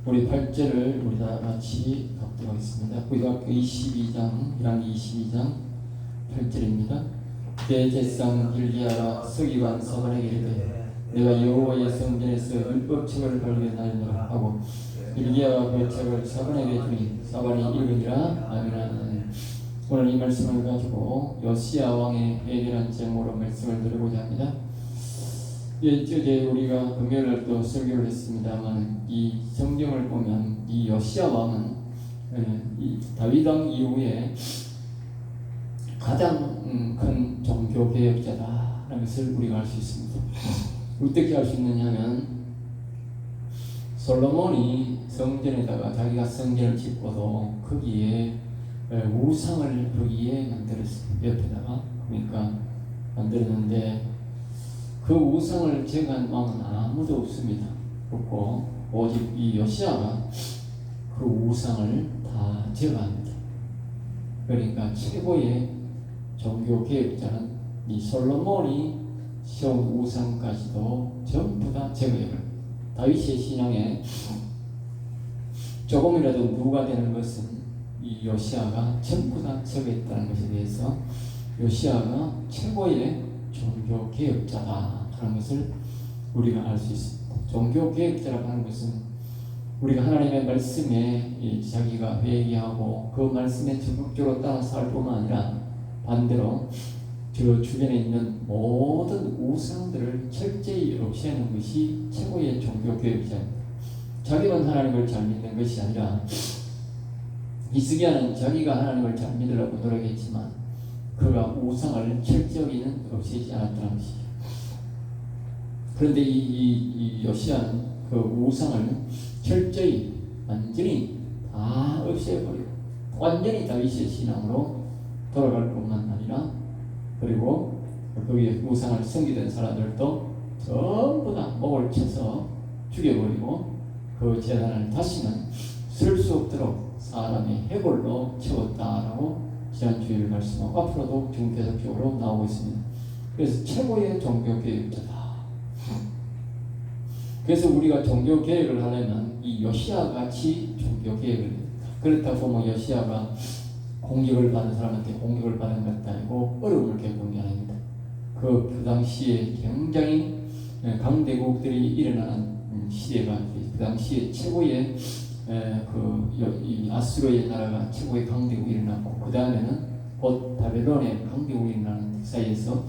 우리 8절을 우리 다 같이 갖도록 하겠습니다. 구약기 22장 22장 8절입니다. 대제사장 hil기야가 서기관 사반에게 이르되 내가 여호와의 성전에서 율법책을 발견하였노라 하고 hil기야가 그 책을 사반에게 주니 사반이 읽으니라. 아멘. 오늘 이 말씀을 가지고 요시야 왕의 해결한 제목으로 말씀을 드리고자 합니다. 어제 우리가 금요일날 또 설교를 했습니다만 이 성경을 보면 이 요시야 왕은 이 다윗 왕 이후에 가장 큰 종교 개혁자다라는 것을 우리가 알 수 있습니다. 어떻게 알 수 있느냐면 솔로몬이 성전에다가 자기가 성전을 짓고도 거기에 우상을 거기에 만들었습니다. 옆에다가 그러니까 만들었는데 그 우상을 제거한 왕은 아무도 없습니다. 그렇고 오직 이 요시야가 그 우상을 다 제거합니다. 그러니까 최고의 종교 개혁자는 이 솔로몬이 세운 우상까지도 전부 다 제거해버립니다. 다윗의 신앙에 조금이라도 누가 되는 것은 이 요시야가 전부 다 제거했다는 것에 대해서 요시야가 최고의 종교 개혁자다 하는 것을 우리가 알 수 있습니다. 종교 개혁자라고 하는 것은 우리가 하나님의 말씀에 자기가 회개하고 그 말씀에 적극적으로 따라 살 뿐만 아니라 반대로 저 주변에 있는 모든 우상들을 철저히 없애는 것이 최고의 종교 개혁자입니다. 자기만 하나님을 잘 믿는 것이 아니라 히스기야는 자기가 하나님을 잘 믿으려고 노력했지만 그가 우상을 철저히는 없애지 않았다는 것이죠. 그런데 이 요시야는 그 우상을 철저히 완전히 다 없애버리고 완전히 다윗의 신앙으로 돌아갈 뿐만 아니라 그리고 거기에 우상을 섬기던 사람들도 전부 다 목을 쳐서 죽여버리고 그 제단을 다시는 쓸 수 없도록 사람의 해골로 채웠다라고 지난 주일 말씀하고 앞으로도 지금 계속적으로 나오고 있습니다. 그래서 최고의 종교 개혁자다. 그래서 우리가 종교 개혁을 하려면 이 요시야 같이 종교 개혁을 합니다. 그렇다고 뭐 요시야가 공격을 받은 사람한테 공격을 받은 것도 아니고 어려움을 겪은 게 아닙니다. 그 당시에 굉장히 강대국들이 일어나는 시대가 그 당시에 최고의 이 아수르의 나라가 최고의 강대국이 일어났고 그 다음에는 곧 바벨론의 강대국이 일어나는 사이에서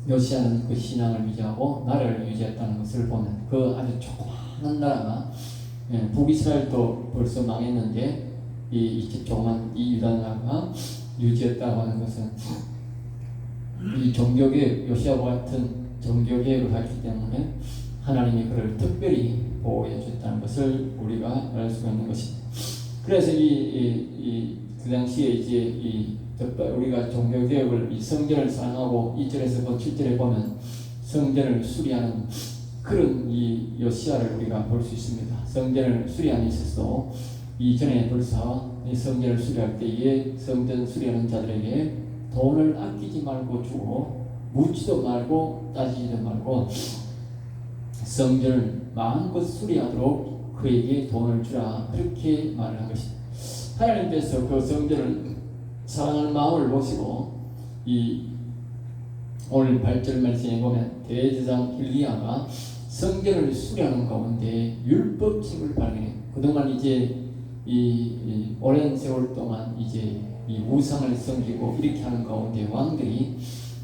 요시야는 그 신앙을 유지하고 나라를 유지했다는 것을 보면 그 아주 조그마한 나라가 북이스라엘도 벌써 망했는데 이 조그만 이 유다 나라가 유지했다고 하는 것은 이 종교개혁 요시야와 같은 종교개혁을 했기 때문에 하나님이 그를 특별히 보호해 줬다는 것을 우리가 알 수가 있는 것입니다. 그래서 그 당시에 이제 우리가 종교개혁을 이 성전을 사랑하고 2절에서 7절에 보면 성전을 수리하는 그런 이 요시야를 우리가 볼 수 있습니다. 성전을 수리함에 있어서 이전에 벌써 이 성전을 수리할 때에 성전 수리하는 자들에게 돈을 아끼지 말고 주고 묻지도 말고 따지지도 말고 성전을 마음껏 수리하도록 그에게 돈을 주라 그렇게 말을 한 것입니다. 하나님께서 그 성전을 사랑하는 마음을 보시고 이 오늘 8절 말씀에 보면 대제사장 hil기야가 성전을 수리하는 가운데 율법책을 발견해 그동안 이제 이 오랜 세월 동안 이제 이 우상을 섬기고 이렇게 하는 가운데 왕들이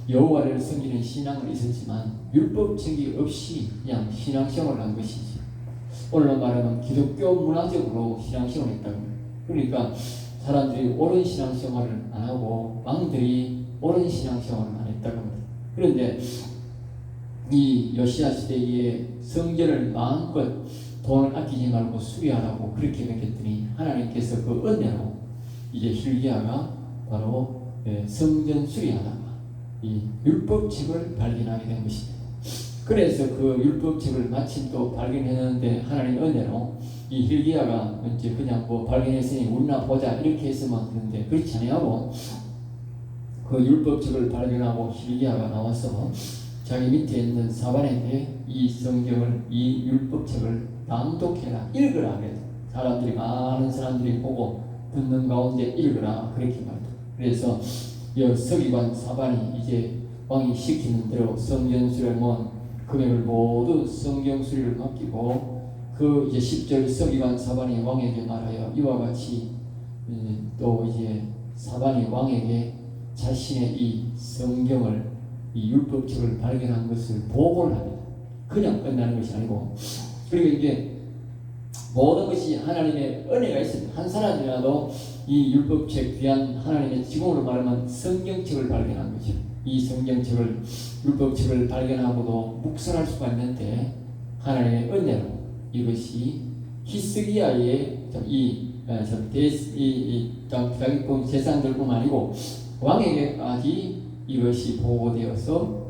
여호와를 섬기는 신앙은 있었지만 율법책이 없이 그냥 신앙생활을 한 것이지. 오늘로 말하면 기독교 문화적으로 신앙생활을 했다고 합니다. 그러니까 사람들이 옳은 신앙생활을 안 하고 왕들이 옳은 신앙생활을 안 했다고 합니다. 그런데 이 요시야 시대에 성전을 마음껏 돈을 아끼지 말고 수리하라고 그렇게 맡겼더니 하나님께서 그 은혜로 이제 hil기야가 바로 성전 수리하다가 이 율법책을 발견하게 된 것입니다. 그래서 그 율법책을 마침 또 발견했는데 하나님 은혜로 이 hil기야가 이제 그냥 뭐 발견했으니 우리나 보자 이렇게 했으면 되는데 그렇지 아니하고 그 율법책을 발견하고 hil기야가 나와서 자기 밑에 있는 사반에게 이 성경을 이 율법책을 낭독해라, 읽으라 그래요. 사람들이, 많은 사람들이 보고 듣는 가운데 읽으라 그렇게 말해요. 그래서 이 서기관 사반이 이제 왕이 시키는 대로 성전수리를 모은 금액을 모두 성경수리를 맡기고, 그 이제 10절 서기관 사반이 왕에게 말하여 이와 같이 또 이제 사반이 왕에게 자신의 이 성경을, 이 율법책을 발견한 것을 보고를 합니다. 그냥 끝나는 것이 아니고, 그리고 이게 모든 것이 하나님의 은혜가 있습니다. 한 사람이라도 이 율법책, 귀한 하나님의 지공으로 말하면 성경책을 발견한 거죠. 이 성경책을, 율법책을 발견하고도 묵살할 수가 있는데, 하나님의 은혜로 이것이 히스기야의 자기뿐 재산들뿐만 아니고 왕에게까지 이것이 보고되어서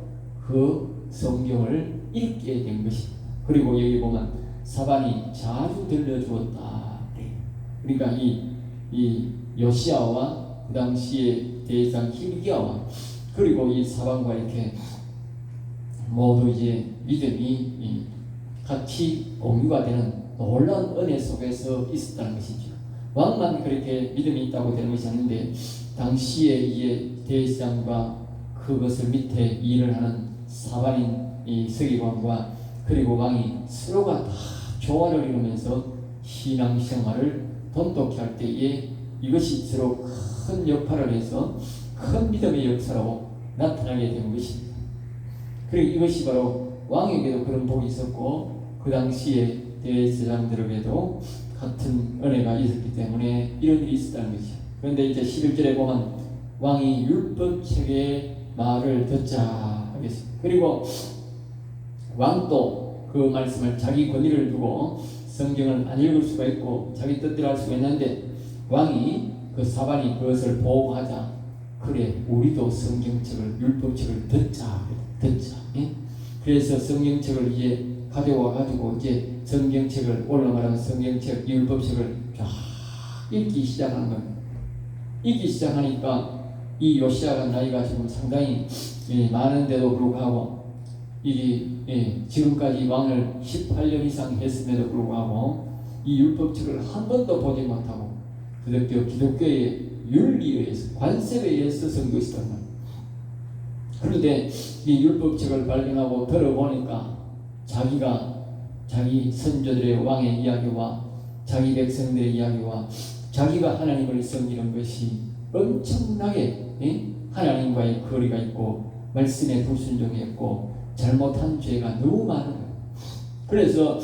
그 성경을 읽게 된 것입니다. 그리고 여기 보면 사반이 자주 들려주었다. 그러니까 이 요시야와 그 당시의 대장 hil기야와 그리고 이 사반과 이렇게 모두 이제 믿음이 같이 공유가 되는 놀라운 은혜 속에서 있었다는 것이죠. 왕만 그렇게 믿음이 있다고 되는 것이 아닌데, 당시에 이제 대장과 그것을 밑에 일을 하는 사반인 이 서기관과 그리고 왕이 서로가 다 조화를 이루면서 신앙생활을 돈독히 할 때에 이것이 서로 큰 역할을 해서 큰 믿음의 역사로 나타나게 된 것입니다. 그리고 이것이 바로 왕에게도 그런 복이 있었고 그 당시에 대제사장들에게도 같은 은혜가 있었기 때문에 이런 일이 있었다는 것이죠. 그런데 이제 11절에 보면 왕이 율법책의 말을 듣자 하겠습니다. 그리고 왕도 그 말씀을 자기 권위를 두고 성경을 안 읽을 수가 있고 자기 뜻대로 할 수가 있는데, 왕이 그 사반이 그것을 보고하자, 그래 우리도 성경책을, 율법책을 듣자. 예? 그래서 성경책을 이제 가져와 가지고 이제 성경책을, 오늘 말하는 성경책, 율법책을 쫙 읽기 시작하는 겁니다. 읽기 시작하니까 이 요시야가 나이가 지금 상당히 많은데도 불구하고 이게 지금까지 왕을 18년 이상 했음에도 불구하고 이 율법책을 한 번도 보지 못하고 기독교의 윤리에 의해서, 관습에 의해서 쓴 것이란 말이에요. 그런데 이 율법책을 발견하고 들어보니까 자기 선조들의 왕의 이야기와 자기 백성들의 이야기와 자기가 하나님을 섬기는 것이 엄청나게 하나님과의 거리가 있고 말씀에 불순종했고 잘못한 죄가 너무 많은 거예요. 그래서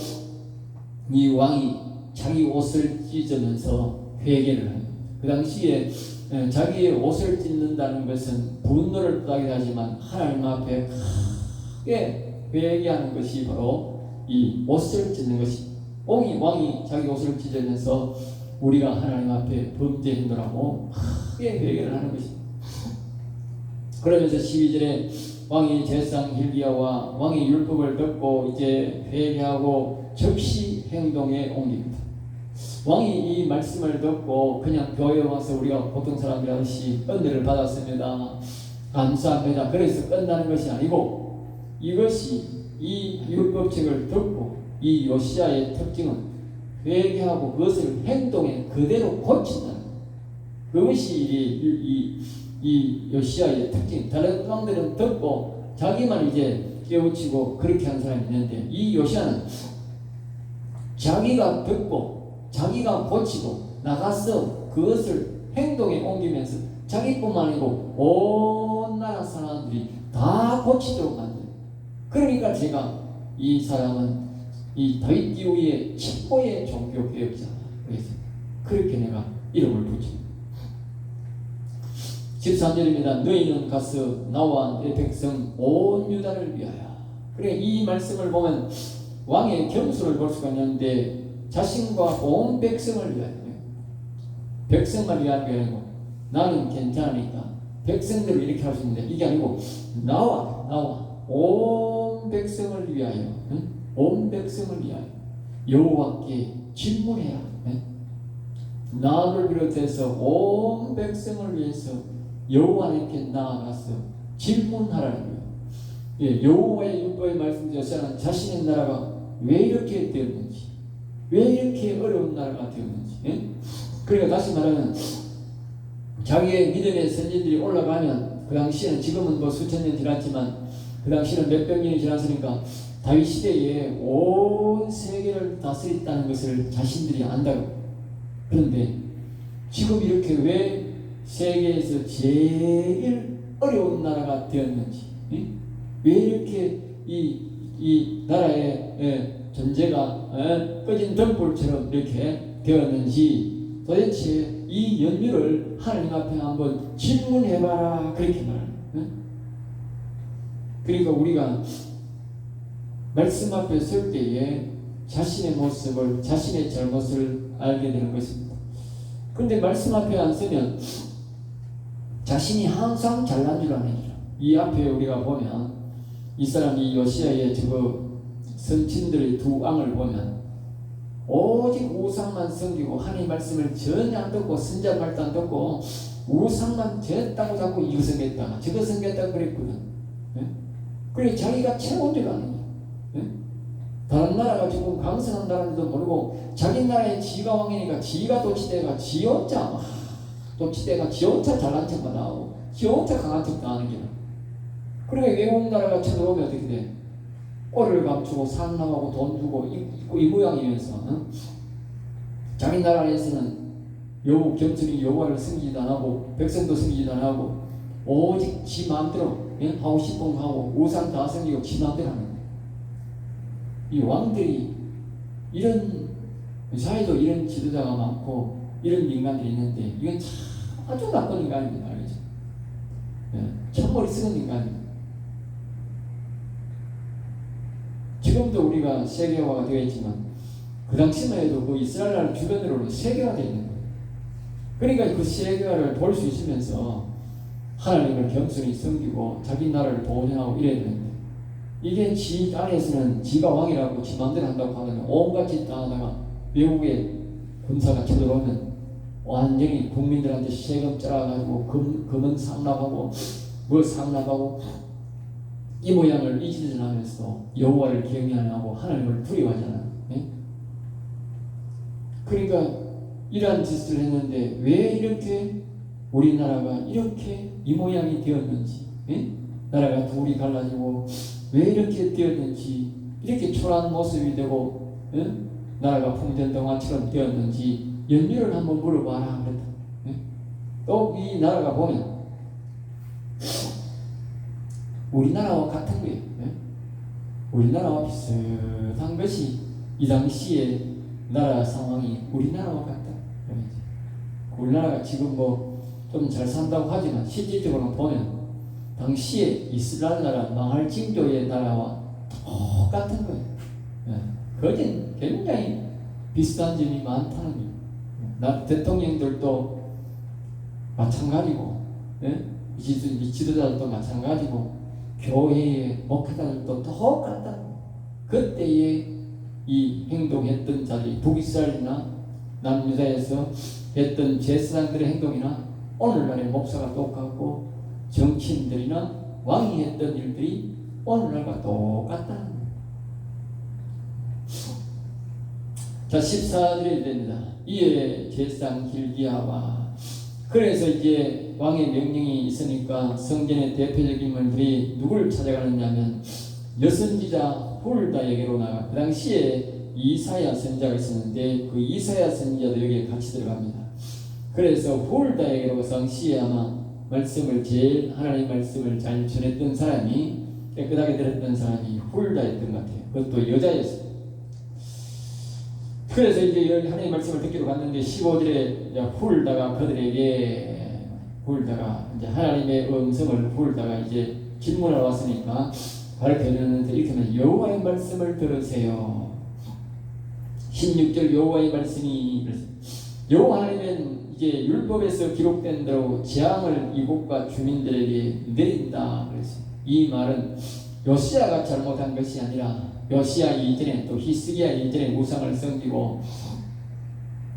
이 왕이 자기 옷을 찢으면서 회개를 합니다. 그 당시에 자기의 옷을 찢는다는 것은 분노를 뜻하기도 하지만 하나님 앞에 크게 회개하는 것이 바로 이 옷을 찢는 것입니다. 왕이 자기 옷을 찢으면서 우리가 하나님 앞에 범죄 행동하고 크게 회개를 하는 것입니다. 그러면서 12절에 왕이 제사장 hil기야와 왕의 율법을 듣고 이제 회개하고 즉시 행동에 옮깁니다. 왕이 이 말씀을 듣고 그냥 교회에 와서 우리가 보통 사람들이 하듯이 은혜를 받았습니다, 감사합니다, 그래서 끝나는 것이 아니고, 이것이 이 율법책을 듣고 이 요시야의 특징은 회개하고 그것을 행동에 그대로 고친다는 거예요. 그것이 이 요시야의 특징. 다른 왕들은 듣고 자기만 이제 깨우치고 그렇게 한 사람이 있는데, 이 요시야는 자기가 듣고 자기가 고치고 나가서 그것을 행동에 옮기면서 자기뿐만 아니고 온 나라 사람들이 다 고치도록 만들어요. 그러니까 제가 이 사람은 이 다윗 이후의 최고의 종교 개혁자다, 그렇게 내가 이름을 붙입니다. 13절입니다. 너희는 가서 나와 내 백성 온 유다를 위하여. 그래, 이 말씀을 보면 왕의 겸손을 볼 수가 있는데 자신과 온 백성을 위하여, 백성만 위한 게 아니고 나는 괜찮으니까 백성들을 이렇게 할 수 있는데 이게 아니고 나와 온 백성을 위하여, 온 백성을 위하여 여호와께 질문해라. 나를 비롯해서 온 백성을 위해서 여호와께 나아가서 질문하라는 거예요. 여호와의 율법의 말씀대로 자신의 나라가 왜 이렇게 되었는지, 왜 이렇게 어려운 나라가 되었는지. 예? 그러니까 다시 말하면 자기의 믿음의 선진들이 올라가면 그 당시에는 지금은 뭐 수천 년 지났지만 그 당시에는 몇백 년이 지났으니까 다윗 시대에 온 세계를 다스렸다는 것을 자신들이 안다고. 그런데 지금 이렇게 왜 세계에서 제일 어려운 나라가 되었는지, 왜 이렇게 이 나라의 존재가 꺼진 등불처럼 이렇게 되었는지 도대체 이 연유를 하나님 앞에 한번 질문해봐라, 그렇게 말합니다. 그러니까 우리가 말씀 앞에 설 때에 자신의 모습을, 자신의 잘못을 알게 되는 것입니다. 그런데 말씀 앞에 안 서면 자신이 항상 잘난 줄 아는 거죠. 이 앞에 우리가 보면 이 사람이 요시야의 저 선친들의 두 왕을 보면 오직 우상만 섬기고 하나님 말씀을 전혀 안 듣고 선자 말도 안 듣고 우상만 됐다고 자꾸 이거 섬겼다가 저거 섬겼다고 그랬거든. 그래 자기가 최고인 줄 아는 거예요. 다른 나라가 지금 강성한 나라인지도 모르고 자기 나라의 지가 왕이니까 지가 도치대가 지 혼자 도치대가 지 혼자 잘난 척만 나오고 지 혼자 강한 척 나오는 게. 그러면 외국 나라가 쳐들어오면 어떻게 돼? 꼴을 감추고 상남하고 돈 주고 이 모양이면서 자기 나라에서는 여호 겸손히 여호와를 섬기지도 안 하고 백성도 섬기지도 안 하고 오직 지 마음대로 하고 싶은 거 하고 우상 다 섬기고 지 마음대로 하는 거예요. 이 왕들이 이런 사회도 이런 지도자가 많고 이런 인간들이 있는데 이건 참 아주 나쁜 인간입니다. 알겠죠? 참머리 쓰는 인간입니다. 지금도 우리가 세계화가 되어 있지만 그 당시만 해도 그 이스라엘 나라 주변으로는 세계화되어 있는 거예요. 그러니까 그 세계화를 볼 수 있으면서 하나님을 겸손히 섬기고 자기 나라를 보존하고 이래야 되는데 이게 지 안에서는 지가 왕이라고 지 마음대로 한다고 하면 온갖 짓 다 하다가 외국의 군사가 쳐들어오면 완전히 국민들한테 세금 짜가지고 금은 상납하고 뭘 상납하고 이 모양을 이 짓을 하면서 여호와를 경외하고 하나님을 두려워하잖아요. 그러니까 이러한 짓을 했는데 왜 이렇게 우리나라가 이렇게 이 모양이 되었는지, 나라가 둘이 갈라지고 왜 이렇게 되었는지, 이렇게 초라한 모습이 되고 나라가 풍전등화처럼 되었는지 연유를 한번 물어봐라 그랬다. 또 이 나라가 보면 우리나라와 같은 거예요. 우리나라와 비슷한 것이 이 당시에 나라 상황이 우리나라와 같다. 우리나라가 지금 뭐 좀 잘 산다고 하지만 실질적으로 보면 당시에 이스라엘 나라 망할 징조의 나라와 똑같은 거예요. 거긴 굉장히 비슷한 점이 많다는 거예요. 대통령들도 마찬가지고, 지도자들도 마찬가지고, 교회의 목회자들도 똑같다. 그때에 이 행동했던 자들이 북이스라엘이나 남유다에서 했던 제사장들의 행동이나 오늘날의 목사가 똑같고 정치인들이나 왕이 했던 일들이 오늘날과 똑같다는 거예요. 자, 14절이 됩니다. 이에 제사장 hil기야와 그래서 이제 왕의 명령이 있으니까 성전의 대표적인 인물들이 누구를 찾아가느냐면 여선지자 훌다에게로 나가. 그 당시에 이사야 선지자가 있었는데 그 이사야 선지자도 여기에 같이 들어갑니다. 그래서 훌다에게로 당시에 아마 말씀을 제일 하나님의 말씀을 잘 전했던 사람이 깨끗하게 들었던 사람이 훌다였던 것 같아요. 그것도 여자였어요. 그래서 이제 하나님의 말씀을 듣기로 갔는데 15절에 훌다가 그들에게 훌다가 이제 하나님의 음성을 훌다가 이제 질문하러 왔으니까 가르쳐주는데 이렇게 하면 여호와의 말씀을 들으세요. 16절 여호와의 말씀이 여호와 하나님은 이제 율법에서 기록된 대로 재앙을 이곳과 주민들에게 내린다. 그래서 이 말은 요시야가 잘못한 것이 아니라 요시야 이전에 또 히스기야 이전에 우상을 섬기고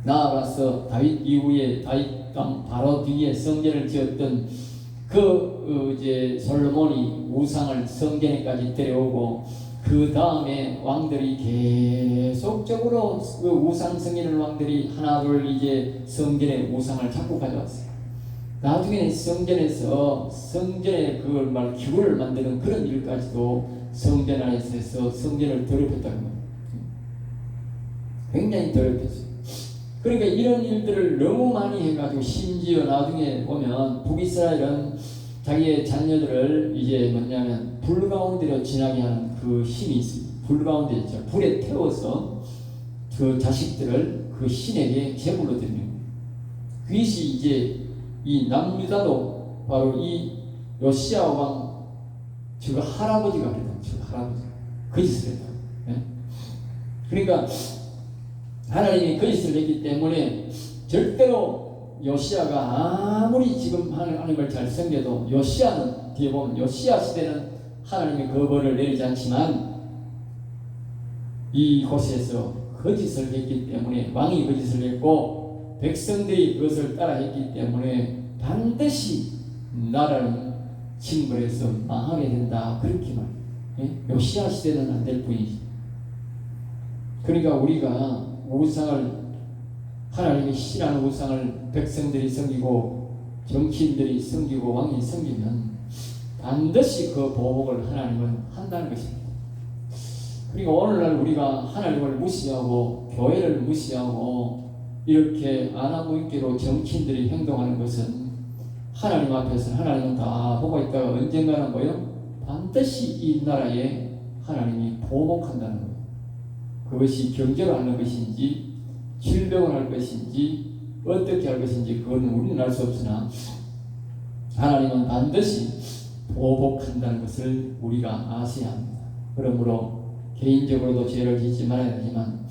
나아가서 다윗 이후에 다윗 왕 바로 뒤에 성전을 지었던 이제 솔로몬이 우상을 성전에까지 데려오고 그 다음에 왕들이 계속적으로 그 우상 섬기는 왕들이 하나둘 이제 성전에 우상을 자꾸 가져왔어요. 나중에는 성전에 그걸 말 기구를 만드는 그런 일까지도 성전 안에서 해서 성전을 더럽혔다는 거예요. 굉장히 더럽혔어요. 그러니까 이런 일들을 너무 많이 해가지고 심지어 나중에 보면 북이스라엘은 자기의 자녀들을 이제 뭐냐면 불 가운데로 지나게 하는 그 힘이 있습니다. 불 가운데 있죠. 불에 태워서 그 자식들을 그 신에게 제물로 드리는 거예요. 그것이 이제 이 남유다도 바로 이 요시야 왕 저거 할아버지가 그랬다. 저거 할아버지 그 짓을 했다. 네? 그러니까 하나님이 그 짓을 했기 때문에 절대로 요시야가 아무리 지금 하나님을 잘 섬겨도 요시야는 뒤에 보면 요시야 시대는 하나님의 그 벌을 내리지 않지만 이곳에서 거짓을 했기 때문에 왕이 거짓을 했고 백성들이 그것을 따라했기 때문에 반드시 나라는 침몰해서 망하게 된다. 그렇게 말해요. 요시야 시대는 안 될 뿐이지. 그러니까 우리가 우상을 하나님이 싫어하는 우상을 백성들이 섬기고 정치인들이 섬기고 왕이 섬기면 반드시 그 보복을 하나님은 한다는 것입니다. 그러니까 오늘날 우리가 하나님을 무시하고 교회를 무시하고 이렇게 아나무인기로 정치인들이 행동하는 것은 하나님 앞에서 하나님은 다 보고 있다가 언젠가는 뭐요? 반드시 이 나라에 하나님이 보복한다는 거예요. 그것이 경제로 하는 것인지 질병을 할 것인지 어떻게 할 것인지 그건 우리는 알 수 없으나 하나님은 반드시 보복한다는 것을 우리가 아셔야 합니다. 그러므로 개인적으로도 죄를 짓지 말아야 되지만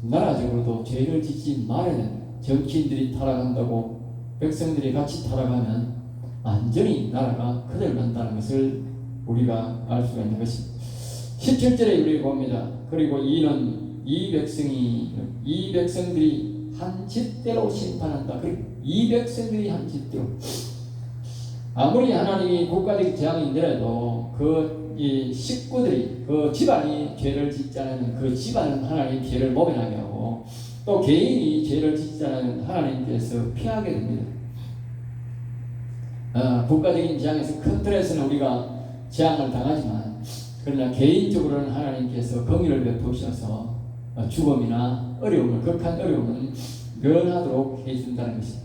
나라적으로도 죄를 짓지 말아야 됩니다. 정치인들이 타락한다고 백성들이 같이 타락하면 완전히 나라가 거덜난다는 것을 우리가 알 수가 있는 것입니다. 17절에 우리 봅니다. 그리고 이 백성들이 한 짓대로 심판한다. 그리고 이 백성들이 한 짓대로 아무리 하나님이 국가적 재앙이더라도 이 식구들이 그 집안이 죄를 짓지 않으면 그 집안은 하나님 죄를 모면하게 하고 또 개인이 죄를 짓지 않으면 하나님께서 피하게 됩니다. 국가적인 재앙에서 큰 틀에서는 우리가 재앙을 당하지만 그러나 개인적으로는 하나님께서 긍휼을 베푸셔서 죽음이나 어려움을 극한 어려움은 면하도록 해준다는 것입니다.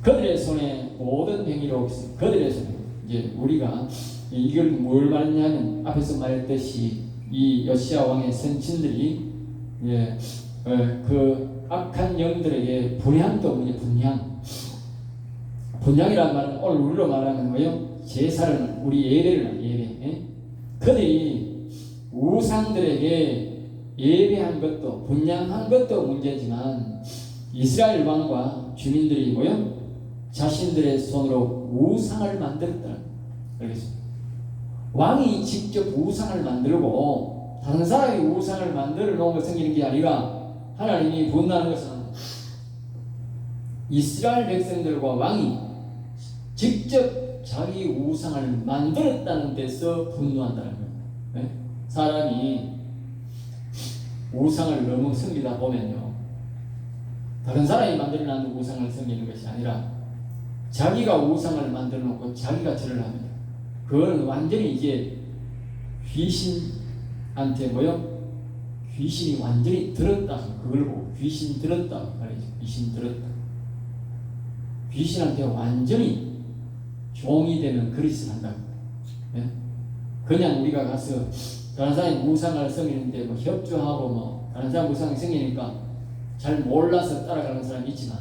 그들의 손에 모든 행위로 그들의 손에 이제 우리가 이걸 뭘 말하냐면 앞에서 말했듯이 이 요시야 왕의 선친들이 그 악한 영들에게 분향도 뭐냐 분향이란 말은 오늘 우리로 말하는 거예요. 제사를 우리 예배 그들이 우상들에게 예배한 것도 분향한 것도 문제지만 이스라엘 왕과 주민들이 뭐요? 자신들의 손으로 우상을 만들었다. 알겠습니다. 왕이 직접 우상을 만들고 다른 사람이 우상을 만들어 놓은 것 생기는 게 아니라 하나님이 분노하는 것은 이스라엘 백성들과 왕이 직접 자기 우상을 만들었다는 데서 분노한다는 거예요. 네? 사람이 우상을 너무 섬기다 보면요, 다른 사람이 만들어놓은 우상을 섬기는 것이 아니라 자기가 우상을 만들어 놓고 자기가 절을 합니다. 그건 완전히 이제 귀신한테 뭐요? 귀신이 완전히 들었다. 그걸 보고 귀신 들었다 말이죠. 귀신 들었다. 귀신한테 완전히 종이 되면 그리스를 한다고. 네? 그냥 우리가 가서 다른 사람이 우상을 섬기는데 뭐 협조하고 뭐 다른 사람 우상을 섬기니까 잘 몰라서 따라가는 사람이 있지만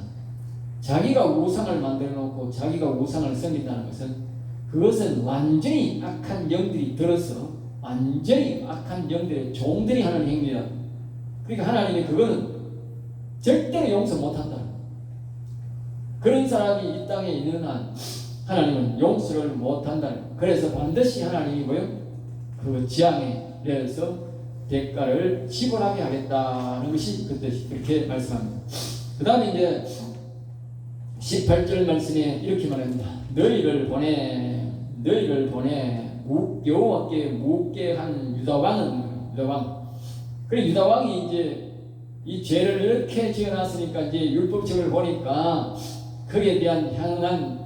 자기가 우상을 만들어 놓고 자기가 우상을 섬긴다는 것은 그것은 완전히 악한 영들이 들어서 완전히 악한 영들의 종들이 하는 행위다. 그러니까 하나님이 그거는 절대로 용서 못한다. 그런 사람이 이 땅에 있는 한 하나님은 용서를 못한다. 그래서 반드시 하나님이 뭐요? 그 재앙에 대해서 대가를 지불하게 하겠다는 것이 그 뜻이 그렇게 말씀합니다. 그 다음에 이제 18절 말씀에 이렇게 말합니다. 너희를 보내 여호와께 묻게 한 유다왕. 그래 유다왕이 이제 이 죄를 이렇게 지어놨으니까 이제 율법책을 보니까 거기에 대한 향한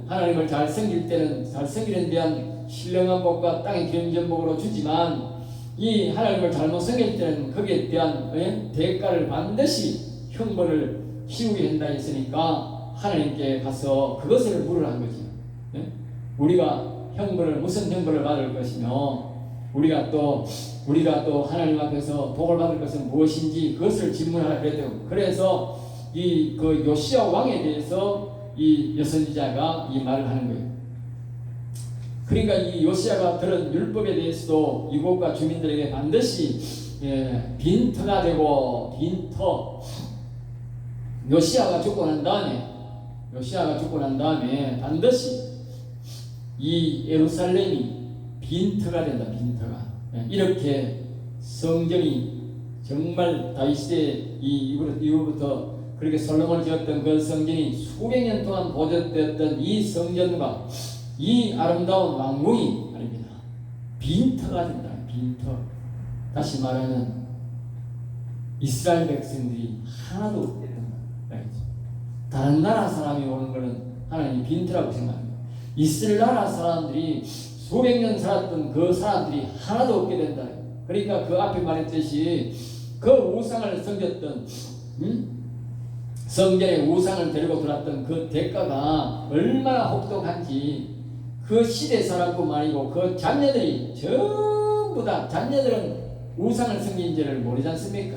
하나님을 잘 섬기는 대한 신령한 복과 땅의 기름 전복으로 주지만 이 하나님을 잘못 섬길 때는 거기에 대한 대가를 반드시 형벌을 치우게 된다 했으니까 하나님께 가서 그것을 물으란 거지. 우리가 무슨 형벌을 받을 것이며 우리가 또 하나님 앞에서 복을 받을 것은 무엇인지 그것을 질문하라 그랬대요. 그래서 그 요시야 왕에 대해서 이 여선지자가 이 말을 하는 거예요. 그러니까 이 요시야가 들은 율법에 대해서도 이곳과 주민들에게 반드시 빈터가 되고 요시야가 죽고 난 다음에 반드시 이 예루살렘이 빈터가 된다. 이렇게 성전이 정말 다윗 시대 이후부터 그렇게 솔로몬이 지었던 그 성전이 수백 년 동안 보존되었던 이 성전과 이 아름다운 왕궁이 아닙니다. 빈터가 된다. 다시 말하면 이스라엘 백성들이 하나도 없게 된다. 다른 나라 사람이 오는 것은 하나님 빈터라고 생각합니다. 이스라엘 나라 사람들이 수백 년 살았던 그 사람들이 하나도 없게 된다. 그러니까 그 앞에 말했듯이 그 우상을 섬겼던 성전에 우상을 데리고 들어왔던 그 대가가 얼마나 혹독한지 그 시대 사람뿐만 아니고 그 자녀들이 전부 다 자녀들은 우상을 섬긴 죄를 모르지 않습니까?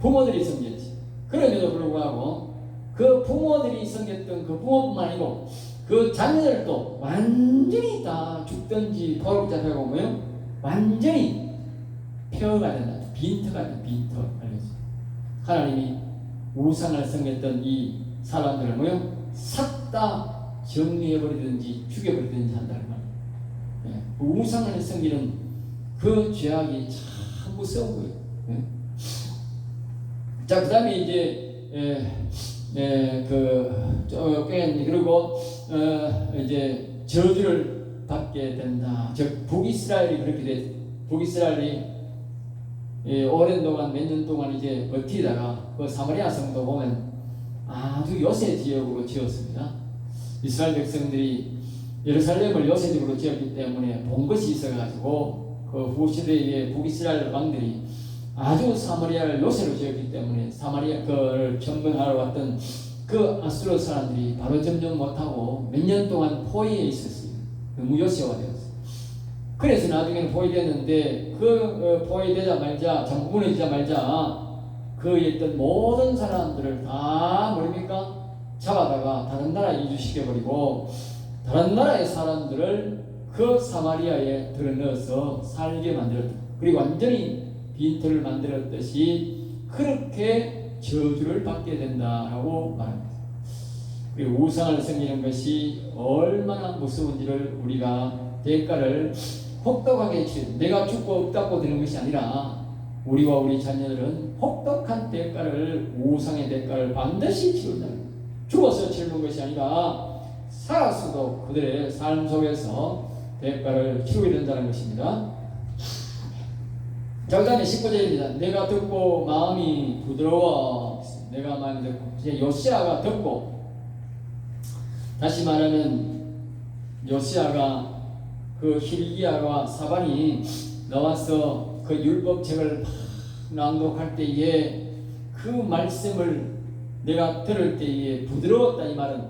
부모들이 섬겼지. 그럼에도 불구하고 그 부모들이 섬겼던 그 부모뿐만 아니고 그 자녀들도 완전히 다 죽든지 포로 잡혀가고 뭐요? 완전히 폐허가 된다. 빈터가 된다. 알겠지? 하나님이 우상을 섬겼던 이 사람들을 뭐요? 싹 다 정리해버리든지 죽여버리든지 한다는 말이에요. 우상을 섬기는 그 죄악이 참 무서운 거예요. 자, 그 다음에 이제 그리고 이제 저주를 받게 된다. 즉 북이스라엘이 그렇게 돼. 북이스라엘이 오랜 동안 몇 년 동안 이제 버티다가 그 사마리아 성도 보면 아주 요새 지역으로 지었습니다. 이스라엘 백성들이 예루살렘을 요새 지역으로 지었기 때문에 본 것이 있어가지고 그 후시대의 북이스라엘 왕들이 아주 사마리아를 요새로 지었기 때문에 사마리아 그를 점령하러 왔던 그 아수르 사람들이 바로 점령 못하고 몇 년 동안 포위에 있었어요. 무효시화가 되었어요. 그래서 나중에는 포위됐는데 그 포위되자마자 무너지자마자 그 있던 모든 사람들을 다 뭡니까? 잡아다가 다른 나라에 이주시켜버리고 다른 나라의 사람들을 그 사마리아에 들어넣어서 살게 만들었다. 그리고 완전히 빈터를 만들었듯이 그렇게 저주를 받게 된다라고 말합니다. 그리고 우상을 섬기는 것이 얼마나 무서운지를 우리가 대가를 혹독하게 치르. 내가 죽고 없다고 되는 것이 아니라 우리와 우리 자녀들은 혹독한 대가를 우상의 대가를 반드시 치른다. 죽어서 치르는 것이 아니라 살았어도 그들의 삶 속에서 대가를 치르게 된다는 것입니다. 자, 그 다음에 19절입니다. 내가 듣고 마음이 부드러워. 내가 마음이 듣고. 이제 요시야가 듣고, 다시 말하면 요시야가 그 hil기야와 사반이 나와서 그 율법책을 낭독할 때에 그 말씀을 내가 들을 때에 부드러웠다. 이 말은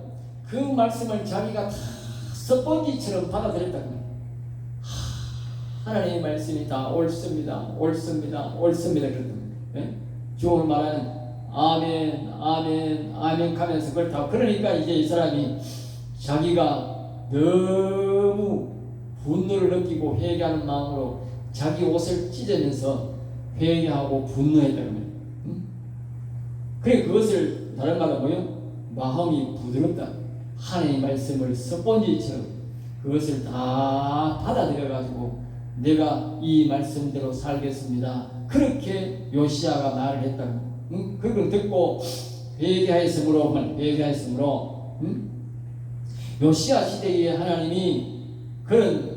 그 말씀을 자기가 다 스펀지처럼 받아들였다. 하나님의 말씀이 다 옳습니다. 그랬거든요. 주어를 말하는 아멘 하면서 그걸 다. 그러니까 이제 이 사람이 자기가 너무 분노를 느끼고 회개하는 마음으로 자기 옷을 찢으면서 회개하고 분노했다는 거예요. 그래 그것을 다른 말로 뭐요? 마음이 부드럽다. 하나님의 말씀을 스펀지처럼 그것을 다 받아들여가지고 내가 이 말씀대로 살겠습니다. 그렇게 요시야가 말을 했다고. 그걸 듣고 회개하였으므로 요시야 시대에 하나님이 그런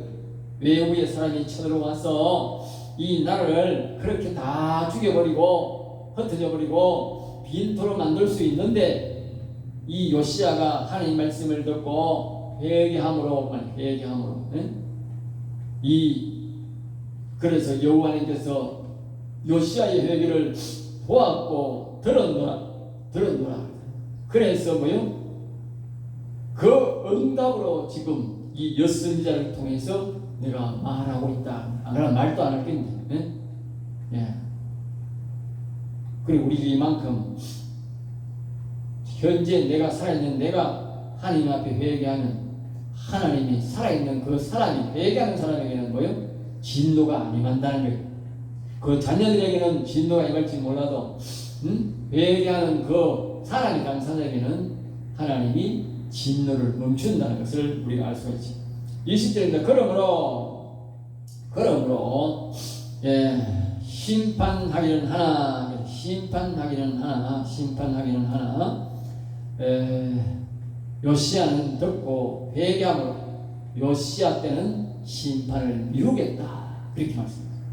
외부의 사람이 쳐들어와서 이 나라를 그렇게 다 죽여버리고 흩어져 버리고 빈토로 만들 수 있는데, 이 요시야가 하나님 말씀을 듣고 회개함으로 그래서 여호와 하나님께서 요시야의 회개를 보았고 들었노라. 그래서 그 응답으로 지금 이 엿선지자를 통해서 내가 말하고 있다. 안 그러면 말도 안 할 텐데. 예. 그리고 우리 이만큼 현재 내가 살아있는, 내가 하나님 앞에 회개하는, 하나님이 살아있는 그 사람이, 회개하는 사람에게는 진노가 안 임한다는 거예요. 그 자녀들에게는 진노가 임할지 몰라도 회개하는 그 사람이 당사자에게는 하나님이 진노를 멈춘다는 것을 우리가 알 수가 있지. 20절입니다. 그러므로 심판하기는 하나 요시야는 듣고 회개함으로 요시야 때는 심판을 미루겠다, 그렇게 말씀합니다.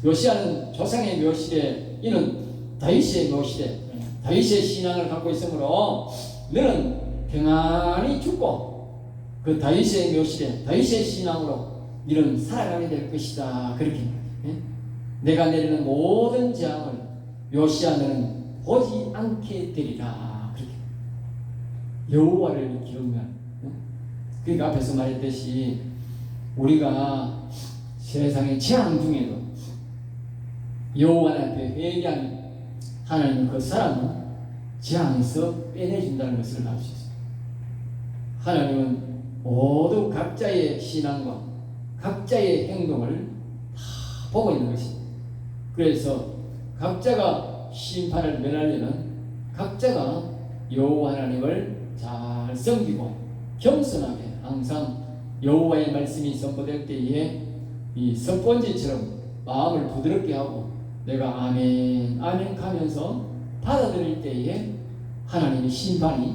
요시야는 조상의 묘실에, 이는 다윗의 묘실에, 다윗의 신앙을 갖고 있으므로 너는 평안히 죽고 그 다윗의 묘실에 다윗의 신앙으로 너는 살아가게 될 것이다, 그렇게 내가 내리는 모든 재앙을 요시야는 보지 않게 되리라, 그렇게 여호와를 경외하는. 그러니까 앞에서 말했듯이 우리가 세상의 재앙 중에도 여호와 앞에 회개하면 하나님은 그 사람을 재앙에서 빼내준다는 것을 알 수 있습니다. 하나님은 모두 각자의 신앙과 각자의 행동을 다 보고 있는 것입니다. 그래서 각자가 심판을 면하려면 각자가 여호와 하나님을 잘 섬기고 겸손하게 항상 여호와의 말씀이 선포될 때에 이 석본지처럼 마음을 부드럽게 하고 내가 아멘 가면서 받아들일 때에 하나님의 심판이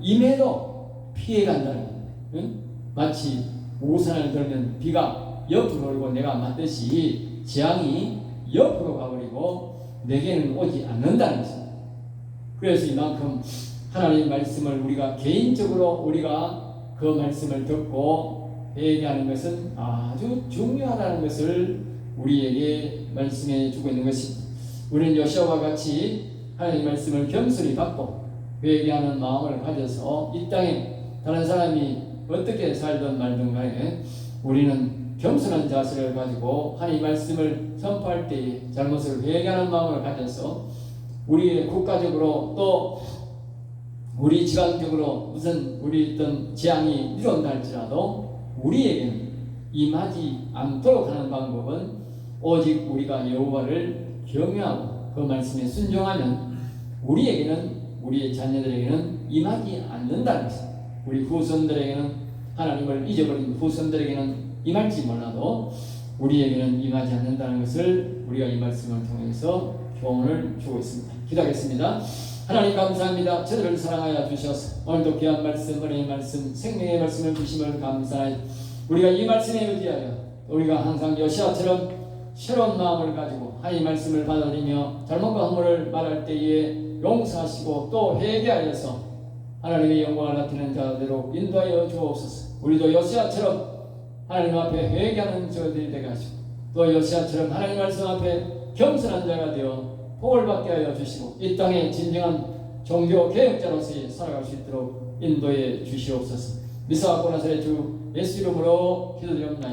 임해도 피해간다는 거예요. 마치 우산을 들면 비가 옆으로 오고 내가 맞듯이 재앙이 옆으로 가버리고 내게는 오지 않는다는 것입니다. 그래서 이만큼 하나님의 말씀을 우리가 개인적으로 우리가 그 말씀을 듣고 회개하는 것은 아주 중요하다는 것을 우리에게 말씀해 주고 있는 것입니다. 우리는 요시야와 같이 하나님의 말씀을 겸손히 받고 회개하는 마음을 가져서 이 땅에 다른 사람이 어떻게 살든 말든 간에 우리는 겸손한 자세를 가지고 하나님의 말씀을 선포할 때 잘못을 회개하는 마음을 가져서 우리의 국가적으로 또 우리 지방적으로 무슨 우리 어떤 재앙이 일어난다 할지라도 우리에게는 임하지 않도록 하는 방법은 오직 우리가 여호와를 경외하고 그 말씀에 순종하면 우리에게는, 우리의 자녀들에게는 임하지 않는다는 것입니다. 우리 후손들에게는, 하나님을 잊어버린 후손들에게는 임할지 몰라도 우리에게는 임하지 않는다는 것을 우리가 이 말씀을 통해서 교훈을 주고 있습니다. 기도하겠습니다. 하나님 감사합니다. 저들을 사랑하여 주셔서 오늘도 귀한 말씀, 은혜의 말씀, 생명의 말씀을 주심을 감사하여 우리가 이 말씀에 의지하여 우리가 항상 요시야처럼 새로운 마음을 가지고 하나님의 말씀을 받아들이며 잘못과 허물을 말할 때에 용서하시고 또 회개하여서 하나님의 영광을 나타내는 자대로 인도하여 주옵소서. 우리도 요시야처럼 하나님 앞에 회개하는 저들이 되게 하시고 또 요시야처럼 하나님 말씀 앞에 겸손한 자가 되어 복을 받게 하여 주시고 이 땅에 진정한 종교 개혁자로서 살아갈 수 있도록 인도해 주시옵소서. 미사와 고나사의 주 예수 이름으로 기도드립니다.